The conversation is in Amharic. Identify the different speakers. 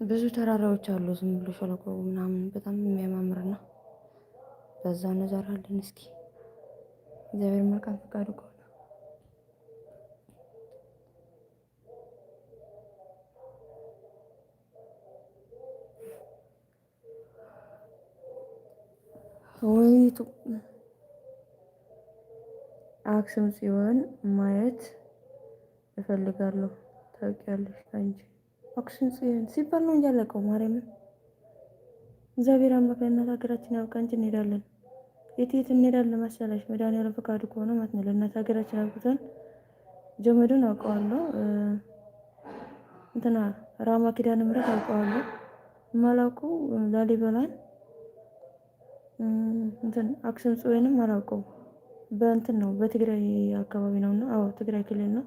Speaker 1: ብዙ ተራራዎች አሉ ዝም ብሎ ሸለቆ ምናምን በጣም የሚያማምር ነው። በዛ እንዞራለን እስኪ እግዚአብሔር መልካም ፈቃዱ ከሆነ። ወይቱ አክሱም ጽዮን ማየት እፈልጋለሁ። ታውቂያለሽ አንቺ አክሱም ጽዮን ሲባል ነው እንጂ አላውቀውም። ማርያምን እግዚአብሔር አምላክ ለእናት ሀገራችን ያብቃ እንጂ እንሄዳለን። የት የት እንሄዳለን መሰለሽ? መድኃኒዓለም ፈቃዱ ከሆነ ማለት ነው። ለእናት ሀገራችን አብቅተን ጀመዱን አውቀዋለሁ። እንትና ራማ ኪዳነ ምህረት አውቀዋለሁ። የማላውቀው ላሊበላን እንትን አክሱም ጽዮንም አላውቀውም። በእንትን ነው በትግራይ አካባቢ ነውና፣ አዎ ትግራይ ክልል ነው።